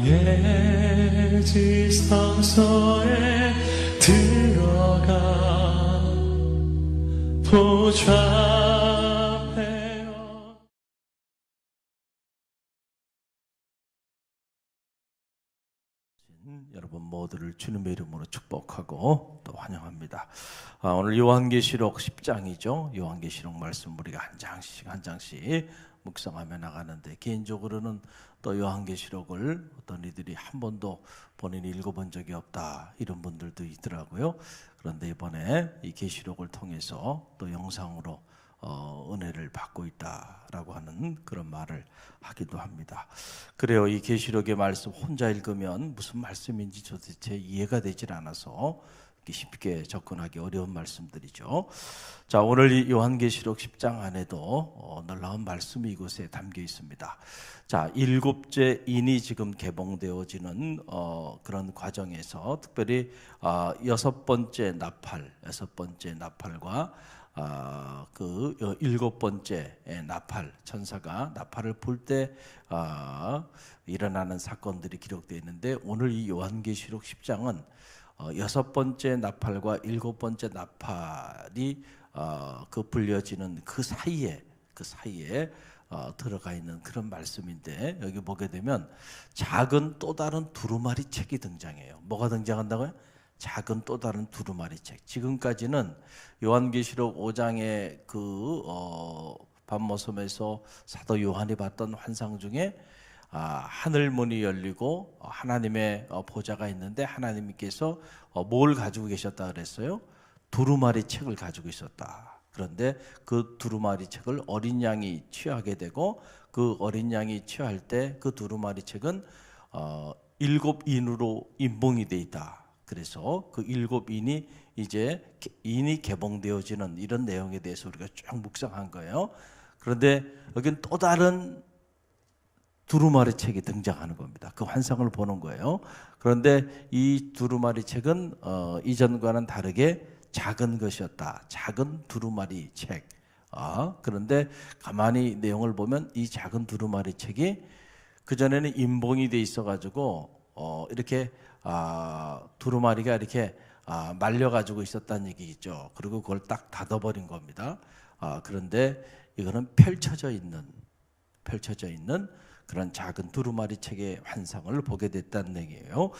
광야의 지성소에 들어가 보좌하며 여러분 모두를 주님의 이름으로 축복하고 또 환영합니다. 오늘 요한계시록 10장이죠. 요한계시록 말씀 우리가 한 장씩 묵상하며 나가는데, 개인적으로는 또 요한계시록을 어떤 이들이 한 번도 본인이 읽어본 적이 없다 이런 분들도 있더라고요. 그런데 이번에 이 계시록을 통해서 또 영상으로 은혜를 받고 있다라고 하는 그런 말을 하기도 합니다. 그래요. 이 계시록의 말씀 혼자 읽으면 무슨 말씀인지 도대체 이해가 되질 않아서 쉽게 접근하기 어려운 말씀들이죠. 자, 오늘 이 요한계시록 10장 안에도 놀라운 말씀이 이곳에 담겨 있습니다. 자, 7째 인이 지금 개봉되어지는 그런 과정에서 특별히 6번째 나팔과 그 7번째 나팔, 천사가 나팔을 불 때 일어나는 사건들이 기록되어 있는데, 오늘 이 요한계시록 10장은 6번째 나팔과 7번째 나팔이 그 불려지는 그 사이에 들어가 있는 그런 말씀인데, 여기 보게 되면 작은 또 다른 두루마리 책이 등장해요. 뭐가 등장한다고요? 작은 또 다른 두루마리 책. 지금까지는 요한계시록 5장의 그 밤모섬에서 사도 요한이 봤던 환상 중에 하늘 문이 열리고 하나님의 보좌가 있는데, 하나님께서 뭘 가지고 계셨다 그랬어요? 두루마리 책을 가지고 있었다. 그런데 그 두루마리 책을 어린 양이 취하게 되고, 그 어린 양이 취할 때 그 두루마리 책은 7인으로 인봉이 돼 있다. 그래서 그 7인이 이제 인이 개봉되어지는 이런 내용에 대해서 우리가 쭉 묵상한 거예요. 그런데 여기는 또 다른 두루마리 책이 등장하는 겁니다. 그 환상을 보는 거예요. 그런데 이 두루마리 책은 이전과는 다르게 작은 것이었다. 작은 두루마리 책. 그런데 가만히 내용을 보면 이 작은 두루마리 책이 그전에는 인봉이 돼 있어가지고 이렇게 두루마리가 이렇게 말려가지고 있었다는 얘기겠죠. 그리고 그걸 딱 닫아버린 겁니다. 그런데 이거는 펼쳐져 있는 그런 작은 두루마리 책의 환상을 보게 됐다는 얘기예요.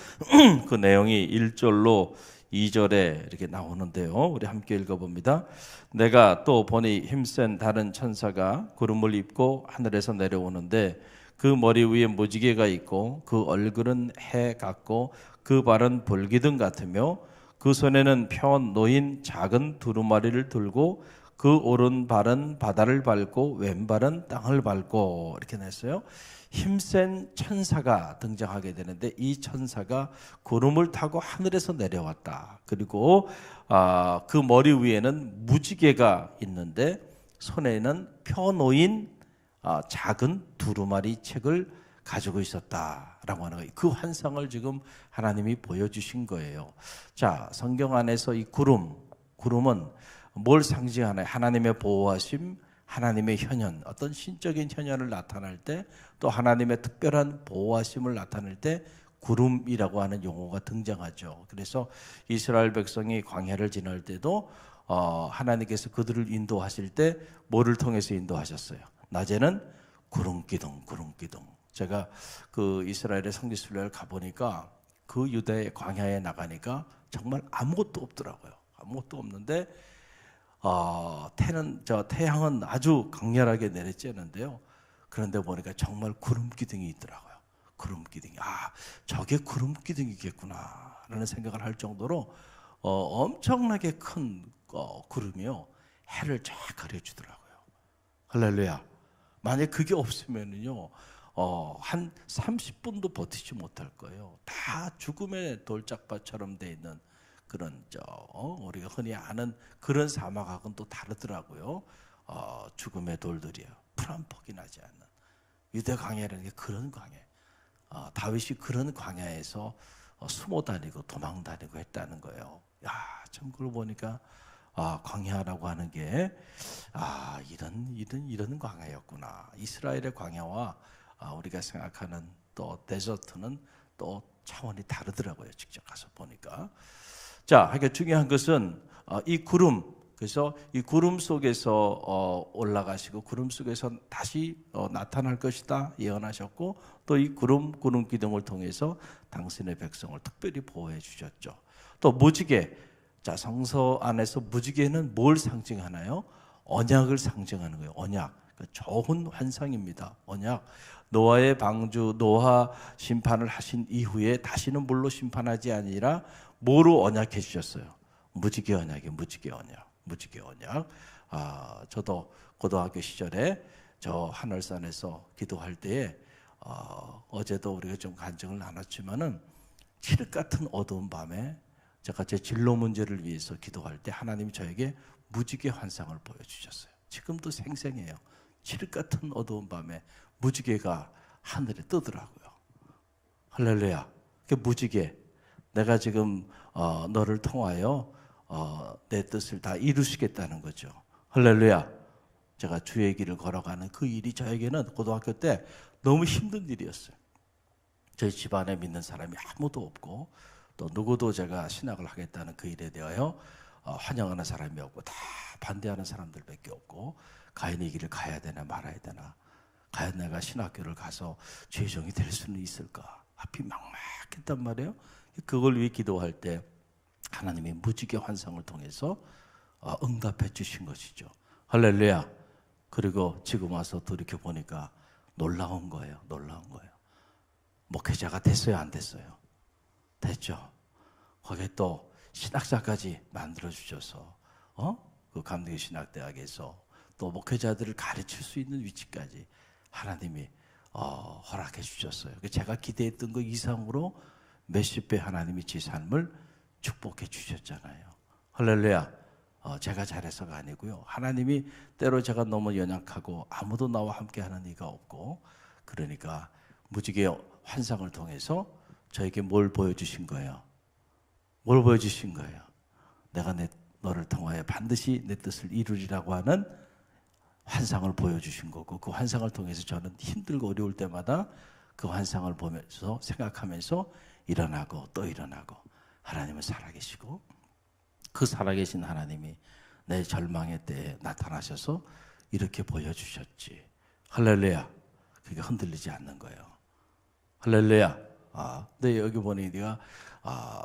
그 내용이 1절로 2절에 이렇게 나오는데요. 우리 함께 읽어봅니다. 내가 또 보니 힘센 다른 천사가 구름을 입고 하늘에서 내려오는데, 그 머리 위에 무지개가 있고 그 얼굴은 해 같고 그 발은 불기둥 같으며 그 손에는 펴 놓인 작은 두루마리를 들고 그 오른발은 바다를 밟고 왼발은 땅을 밟고, 이렇게 냈어요. 힘센 천사가 등장하게 되는데, 이 천사가 구름을 타고 하늘에서 내려왔다. 그리고 그 머리 위에는 무지개가 있는데 손에는 펴놓인 작은 두루마리 책을 가지고 있었다라고 하는 거예요. 그 환상을 지금 하나님이 보여주신 거예요. 자, 성경 안에서 이 구름은 뭘 상징하나요? 하나님의 보호하심, 하나님의 현현, 어떤 신적인 현현을 나타낼 때, 또 하나님의 특별한 보호하심을 나타낼 때 구름이라고 하는 용어가 등장하죠. 그래서 이스라엘 백성이 광야를 지날 때도 하나님께서 그들을 인도하실 때 뭐를 통해서 인도하셨어요? 낮에는 구름기둥. 제가 그 이스라엘의 성지순례를 가보니까 그 유다의 광야에 나가니까 정말 아무것도 없더라고요. 아무것도 없는데 태양은 아주 강렬하게 내리쬐는데요. 그런데 보니까 정말 구름기둥이 있더라고요. 구름기둥이. 저게 구름기둥이겠구나 라는 생각을 할 정도로 엄청나게 큰 구름이요, 해를 쫙 가려주더라고요. 할렐루야. 만약 그게 없으면은요, 한 30분도 버티지 못할 거예요. 다 죽음의 돌짝밭처럼 돼 있는 그런 우리가 흔히 아는 그런 사막하고는 또 다르더라고요. 죽음의 돌들이요, 풀 한 폭이 나지 않는 유대 광야라는 게 그런 광야. 다윗이 그런 광야에서 숨어 다니고 도망 다니고 했다는 거예요. 참 그걸 보니까 광야라고 하는 게 이런 광야였구나. 이스라엘의 광야와 우리가 생각하는 또 데저트는 또 차원이 다르더라고요. 직접 가서 보니까. 자, 하여간 중요한 것은 이 구름, 그래서 이 구름 속에서 올라가시고 구름 속에서 다시 나타날 것이다 예언하셨고, 또 이 구름 기둥을 통해서 당신의 백성을 특별히 보호해 주셨죠. 또 무지개, 자, 성서 안에서 무지개는 뭘 상징하나요? 언약을 상징하는 거예요. 언약, 좋은 환상입니다. 언약. 노아의 방주, 노아 심판을 하신 이후에 다시는 물로 심판하지 아니라 뭐로 언약해 주셨어요? 무지개 언약이에요. 무지개 언약. 무지개 언약. 저도 고등학교 시절에 저 하늘산에서 기도할 때에 어제도 우리가 좀 간증을 나눴지만은 칠흑 같은 어두운 밤에 제가 제 진로 문제를 위해서 기도할 때 하나님이 저에게 무지개 환상을 보여주셨어요. 지금도 생생해요. 칠흑 같은 어두운 밤에 무지개가 하늘에 뜨더라고요. 할렐루야. 그 무지개, 내가 지금 너를 통하여 내 뜻을 다 이루시겠다는 거죠. 할렐루야. 제가 주의 길을 걸어가는 그 일이 저에게는 고등학교 때 너무 힘든 일이었어요. 저희 집안에 믿는 사람이 아무도 없고, 또 누구도 제가 신학을 하겠다는 그 일에 대하여 환영하는 사람이 없고, 다 반대하는 사람들밖에 없고, 과연 이 길을 가야 되나 말아야 되나, 과연 내가 신학교를 가서 죄종이 될 수는 있을까, 앞이 막막했단 말이에요. 그걸 위해 기도할 때 하나님이 무지개 환상을 통해서 응답해 주신 것이죠. 할렐루야. 그리고 지금 와서 돌이켜 보니까 놀라운 거예요. 놀라운 거예요. 목회자가 됐어요, 안 됐어요? 됐죠. 거기에 또 신학자까지 만들어 주셔서 그 감리교 신학대학에서 또 목회자들을 가르칠 수 있는 위치까지 하나님이 허락해 주셨어요. 제가 기대했던 것 이상으로 몇십 배 하나님이 제 삶을 축복해 주셨잖아요. 할렐루야. 제가 잘해서가 아니고요. 하나님이 때로 제가 너무 연약하고 아무도 나와 함께 하는 이가 없고, 그러니까 무지개 환상을 통해서 저에게 뭘 보여주신 거예요? 뭘 보여주신 거예요? 내가 너를 통하여 반드시 내 뜻을 이루리라고 하는 환상을 보여주신 거고, 그 환상을 통해서 저는 힘들고 어려울 때마다 그 환상을 보면서 생각하면서 일어나고 또 일어나고, 하나님은 살아계시고 그 살아계신 하나님이 내 절망의 때에 나타나셔서 이렇게 보여주셨지. 할렐루야. 그게 흔들리지 않는 거예요. 할렐루야. 근데 여기 보니 네가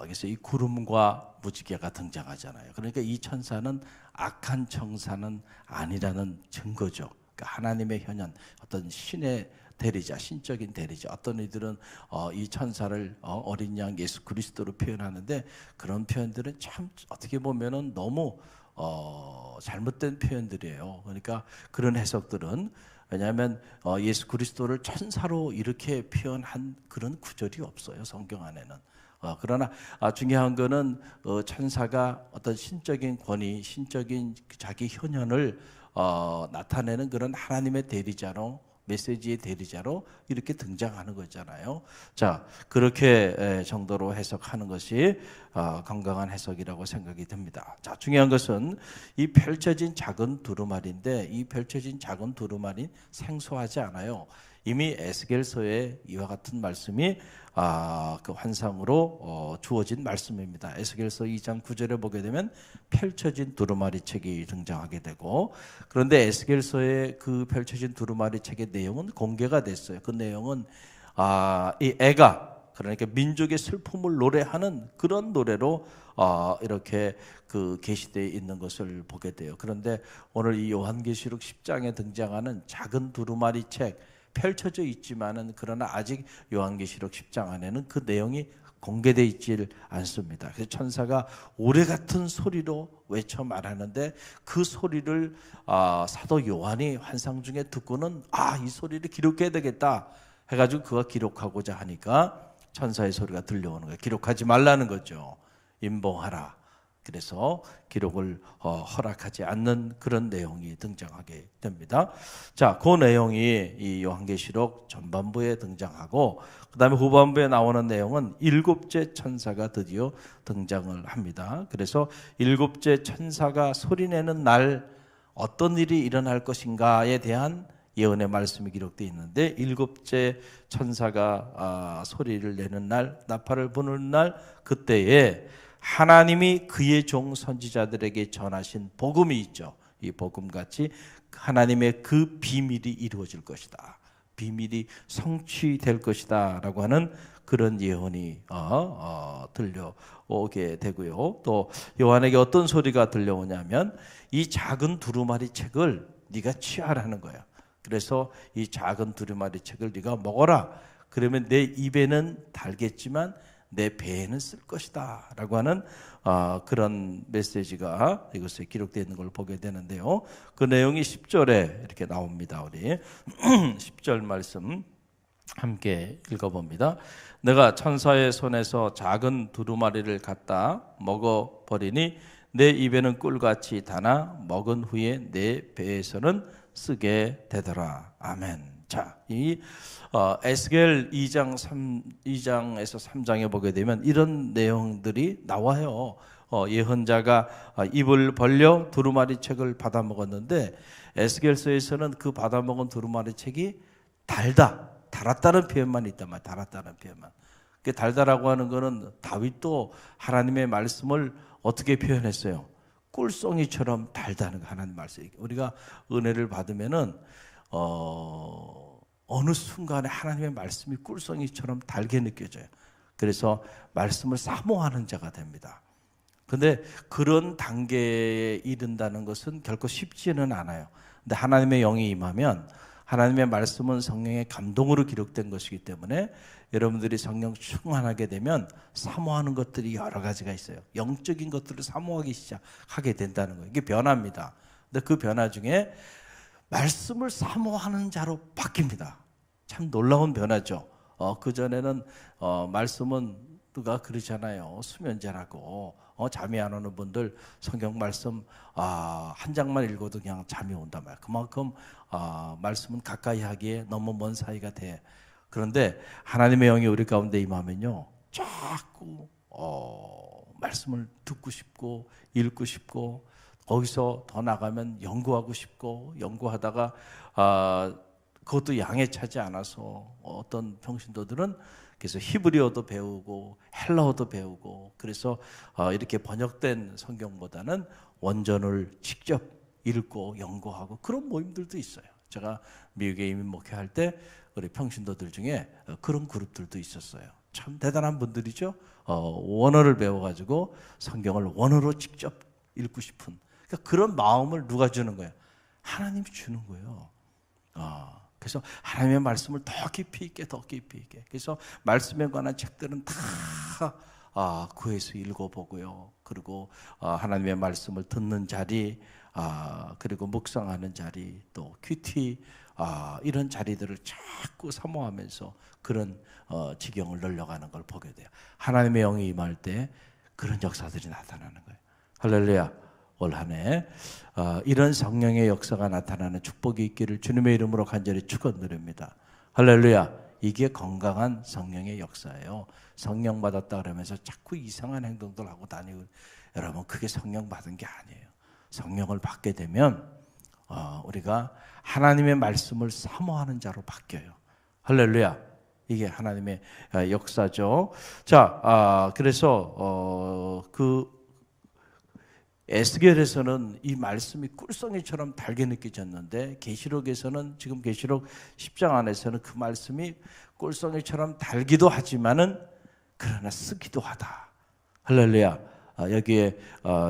그래서 이 구름과 무지개가 등장하잖아요. 그러니까 이 천사는 악한 천사는 아니라는 증거죠. 그러니까 하나님의 현현, 어떤 신의 대리자, 신적인 대리자. 어떤 이들은 이 천사를 어린 양 예수 그리스도로 표현하는데, 그런 표현들은 참 어떻게 보면은 너무 잘못된 표현들이에요. 그러니까 그런 해석들은, 왜냐하면 예수 그리스도를 천사로 이렇게 표현한 그런 구절이 없어요, 성경 안에는. 그러나 중요한 거는 천사가 어떤 신적인 권위, 신적인 자기 현현을 나타내는 그런 하나님의 대리자로, 메시지의 대리자로 이렇게 등장하는 거잖아요. 자, 그렇게 정도로 해석하는 것이 건강한 해석이라고 생각이 듭니다. 자, 중요한 것은 이 펼쳐진 작은 두루마리인데, 이 펼쳐진 작은 두루마리 생소하지 않아요. 이미 에스겔서에 이와 같은 말씀이 그 환상으로 주어진 말씀입니다. 에스겔서 2장 9절에 보게 되면 펼쳐진 두루마리 책이 등장하게 되고, 그런데 에스겔서의 그 펼쳐진 두루마리 책의 내용은 공개가 됐어요. 그 내용은 이 애가, 그러니까 민족의 슬픔을 노래하는 그런 노래로 이렇게 그 계시되어 있는 것을 보게 돼요. 그런데 오늘 이 요한계시록 10장에 등장하는 작은 두루마리 책, 펼쳐져 있지만은 그러나 아직 요한계시록 10장 안에는 그 내용이 공개되어 있질 않습니다. 그래서 천사가 오래 같은 소리로 외쳐 말하는데, 그 소리를 사도 요한이 환상 중에 듣고는 이 소리를 기록해야 되겠다 해가지고 그가 기록하고자 하니까 천사의 소리가 들려오는 거예요. 기록하지 말라는 거죠. 임봉하라. 그래서 기록을 허락하지 않는 그런 내용이 등장하게 됩니다. 자, 그 내용이 이 요한계시록 전반부에 등장하고, 그 다음에 후반부에 나오는 내용은 일곱째 천사가 드디어 등장을 합니다. 그래서 일곱째 천사가 소리내는 날 어떤 일이 일어날 것인가에 대한 예언의 말씀이 기록되어 있는데 일곱째 천사가 소리를 내는 날, 나팔을 부는 날, 그때에 하나님이 그의 종 선지자들에게 전하신 복음이 있죠. 이 복음같이 하나님의 그 비밀이 이루어질 것이다, 비밀이 성취될 것이다 라고 하는 그런 예언이 들려오게 되고요. 또 요한에게 어떤 소리가 들려오냐면 이 작은 두루마리 책을 네가 취하라는 거야. 그래서 이 작은 두루마리 책을 네가 먹어라. 그러면 내 입에는 달겠지만 내 배에는 쓸 것이다 라고 하는 그런 메시지가 이것에 기록되어 있는 걸 보게 되는데요. 그 내용이 10절에 이렇게 나옵니다. 우리 10절 말씀 함께 읽어봅니다. 내가 천사의 손에서 작은 두루마리를 갖다 먹어버리니 내 입에는 꿀같이 다나 먹은 후에 내 배에서는 쓰게 되더라. 아멘. 자, 이 에스겔 2장에서 3장에 보게 되면 이런 내용들이 나와요. 예언자가 입을 벌려 두루마리 책을 받아 먹었는데 에스겔서에서는 그 받아 먹은 두루마리 책이 달았다는 표현만 있단 말이에요. 달았다는 표현만. 그 달다라고 하는 거는 다윗도 하나님의 말씀을 어떻게 표현했어요? 꿀송이처럼 달다는 거, 하나님 말씀. 우리가 은혜를 받으면은 어느 순간에 하나님의 말씀이 꿀송이처럼 달게 느껴져요. 그래서 말씀을 사모하는 자가 됩니다. 근데 그런 단계에 이른다는 것은 결코 쉽지는 않아요. 근데 하나님의 영이 임하면, 하나님의 말씀은 성령의 감동으로 기록된 것이기 때문에 여러분들이 성령 충만하게 되면 사모하는 것들이 여러 가지가 있어요. 영적인 것들을 사모하기 시작하게 된다는 거예요. 이게 변화입니다. 근데 그 변화 중에 말씀을 사모하는 자로 바뀝니다. 참 놀라운 변화죠. 그전에는 말씀은 누가 그러잖아요. 수면제라고. 잠이 안 오는 분들 성경 말씀 한 장만 읽어도 그냥 잠이 온단 말이에요. 그만큼 말씀은 가까이 하기에 너무 먼 사이가 돼. 그런데 하나님의 영이 우리 가운데 임하면요, 자꾸 말씀을 듣고 싶고 읽고 싶고, 거기서 더 나가면 연구하고 싶고, 연구하다가 그것도 양에 차지 않아서 어떤 평신도들은 그래서 히브리어도 배우고 헬라어도 배우고, 그래서 이렇게 번역된 성경보다는 원전을 직접 읽고 연구하고 그런 모임들도 있어요. 제가 미국에 이민 목회할 때 우리 평신도들 중에 그런 그룹들도 있었어요. 참 대단한 분들이죠. 원어를 배워가지고 성경을 원어로 직접 읽고 싶은, 그러니까 그런 마음을 누가 주는 거예요? 하나님이 주는 거예요. 그래서 하나님의 말씀을 더 깊이 있게, 더 깊이 있게. 그래서 말씀에 관한 책들은 다 구해서 읽어보고요. 그리고 하나님의 말씀을 듣는 자리, 그리고 묵상하는 자리, 또 큐티, 이런 자리들을 자꾸 사모하면서 그런 지경을 늘려가는 걸 보게 돼요. 하나님의 영이 임할 때 그런 역사들이 나타나는 거예요. 할렐루야. 올 한 해 이런 성령의 역사가 나타나는 축복이 있기를 주님의 이름으로 간절히 축원드립니다. 할렐루야. 이게 건강한 성령의 역사예요. 성령 받았다 그러면서 자꾸 이상한 행동들 하고 다니고, 여러분 그게 성령 받은 게 아니에요. 성령을 받게 되면 우리가 하나님의 말씀을 사모하는 자로 바뀌어요. 할렐루야. 이게 하나님의 역사죠. 자, 그래서 그 에스겔에서는 이 말씀이 꿀송이처럼 달게 느껴졌는데, 계시록에서는, 지금 계시록 10장 안에서는 그 말씀이 꿀송이처럼 달기도 하지만은 그러나 쓰기도 하다. 할렐루야. 여기에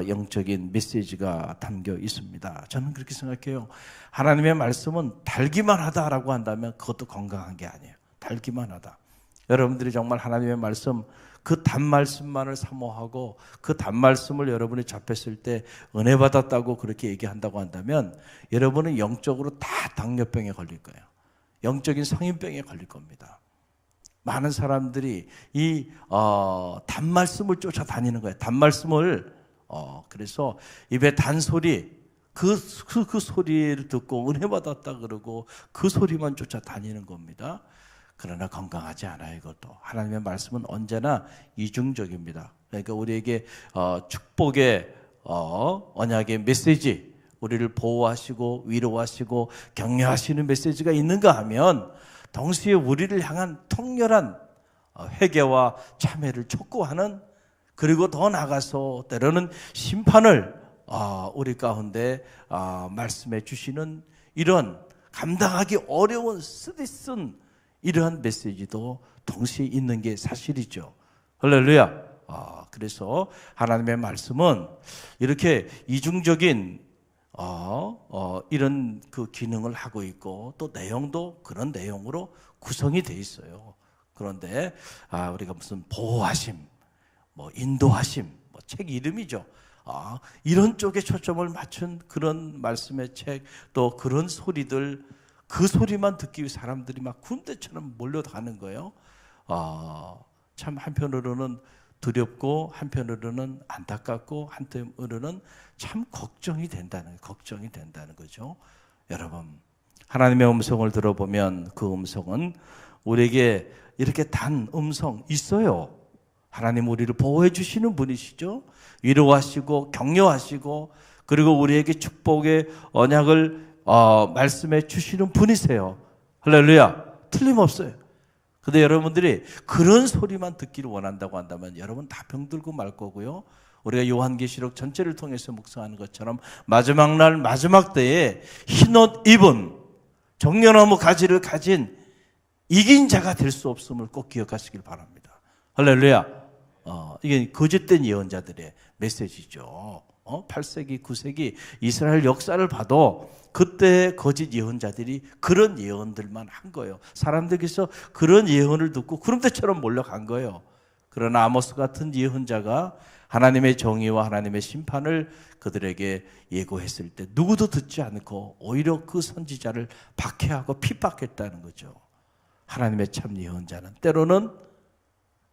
영적인 메시지가 담겨 있습니다. 저는 그렇게 생각해요. 하나님의 말씀은 달기만 하다라고 한다면 그것도 건강한 게 아니에요. 달기만 하다. 여러분들이 정말 하나님의 말씀, 그 단말씀만을 사모하고 그 단말씀을 여러분이 접했을 때 은혜 받았다고 그렇게 얘기한다고 한다면 여러분은 영적으로 다 당뇨병에 걸릴 거예요. 영적인 성인병에 걸릴 겁니다. 많은 사람들이 이 단말씀을 쫓아다니는 거예요. 단말씀을 그래서 입에 단소리, 그 소리를 듣고 은혜 받았다 그러고 그 소리만 쫓아다니는 겁니다. 그러나 건강하지 않아요. 이것도 하나님의 말씀은 언제나 이중적입니다. 그러니까 우리에게 축복의 언약의 메시지, 우리를 보호하시고 위로하시고 격려하시는 메시지가 있는가 하면 동시에 우리를 향한 통렬한 회개와 참회를 촉구하는, 그리고 더 나아가서 때로는 심판을 우리 가운데 말씀해 주시는 이런 감당하기 어려운 쓰디쓴 이러한 메시지도 동시에 있는 게 사실이죠. 할렐루야. 그래서 하나님의 말씀은 이렇게 이중적인 이런 그 기능을 하고 있고, 또 내용도 그런 내용으로 구성이 돼 있어요. 그런데 우리가 무슨 보호하심, 뭐 인도하심, 뭐 책 이름이죠. 이런 쪽에 초점을 맞춘 그런 말씀의 책, 또 그런 소리들, 그 소리만 듣기 위해 사람들이 막 군대처럼 몰려가는 거예요. 참 한편으로는 두렵고, 한편으로는 안타깝고, 한편으로는 참 걱정이 된다는 거죠. 여러분, 하나님의 음성을 들어보면 그 음성은 우리에게 이렇게 단 음성 있어요. 하나님 우리를 보호해 주시는 분이시죠. 위로하시고 격려하시고, 그리고 우리에게 축복의 언약을 말씀해 주시는 분이세요. 할렐루야. 틀림없어요. 근데 여러분들이 그런 소리만 듣기를 원한다고 한다면 여러분 다 병들고 말 거고요. 우리가 요한계시록 전체를 통해서 묵상하는 것처럼 마지막 날 마지막 때에 흰옷 입은 정려나무 가지를 가진 이긴 자가 될 수 없음을 꼭 기억하시길 바랍니다. 할렐루야. 이게 거짓된 예언자들의 메시지죠. 8세기, 9세기 이스라엘 역사를 봐도 그때 거짓 예언자들이 그런 예언들만 한 거예요. 사람들께서 그런 예언을 듣고 구름대처럼 몰려간 거예요. 그러나 아모스 같은 예언자가 하나님의 정의와 하나님의 심판을 그들에게 예고했을 때 누구도 듣지 않고 오히려 그 선지자를 박해하고 핍박했다는 거죠. 하나님의 참 예언자는 때로는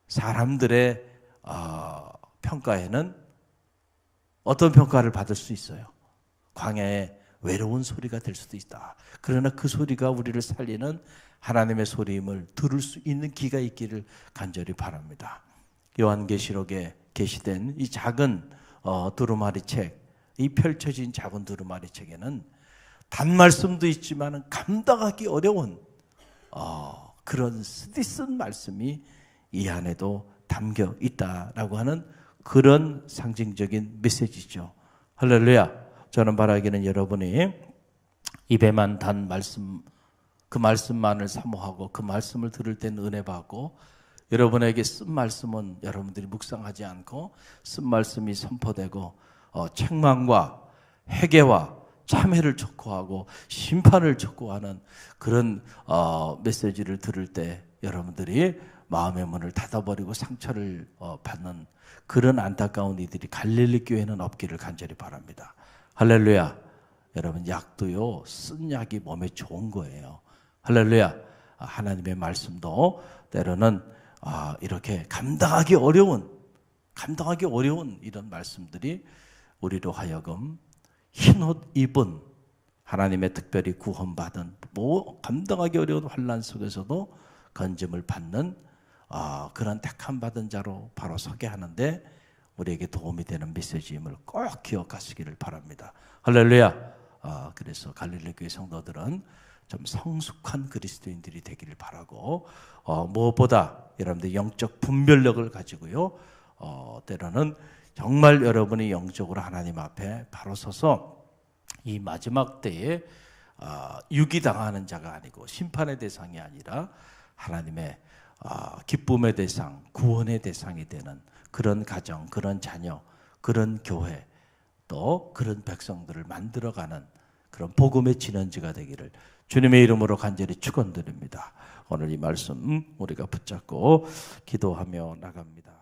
사람들의 평가에는 어떤 평가를 받을 수 있어요. 광야에 외로운 소리가 될 수도 있다. 그러나 그 소리가 우리를 살리는 하나님의 소리임을 들을 수 있는 귀가 있기를 간절히 바랍니다. 요한계시록에 게시된 이 작은 두루마리 책, 이 펼쳐진 작은 두루마리 책에는 단말씀도 있지만 감당하기 어려운 그런 쓰디쓴 말씀이 이 안에도 담겨 있다라고 하는 그런 상징적인 메시지죠. 할렐루야. 저는 바라기는 여러분이 입에만 단 말씀, 그 말씀만을 사모하고 그 말씀을 들을 때는 은혜 받고, 여러분에게 쓴 말씀은 여러분들이 묵상하지 않고 쓴 말씀이 선포되고 책망과 회개와 참회를 촉구하고 심판을 촉구하는 그런 메시지를 들을 때 여러분들이 마음의 문을 닫아버리고 상처를 받는 그런 안타까운 이들이 갈릴리 교회는 없기를 간절히 바랍니다. 할렐루야. 여러분, 약도요, 쓴 약이 몸에 좋은 거예요. 할렐루야. 하나님의 말씀도 때로는 이렇게 감당하기 어려운 이런 말씀들이 우리로 하여금 흰옷 입은, 하나님의 특별히 구원받은, 감당하기 어려운 환난 속에서도 건짐을 받는 그런 택함 받은 자로 바로 서게 하는데 우리에게 도움이 되는 메시지임을 꼭 기억하시기를 바랍니다. 할렐루야. 그래서 갈릴리 교회 성도들은 좀 성숙한 그리스도인들이 되기를 바라고, 무엇보다 여러분들 영적 분별력을 가지고요, 때로는 정말 여러분이 영적으로 하나님 앞에 바로 서서 이 마지막 때에 유기당하는 자가 아니고 심판의 대상이 아니라 하나님의 기쁨의 대상, 구원의 대상이 되는 그런 가정, 그런 자녀, 그런 교회, 또 그런 백성들을 만들어가는 그런 복음의 진원지가 되기를 주님의 이름으로 간절히 축원드립니다. 오늘 이 말씀 우리가 붙잡고 기도하며 나갑니다.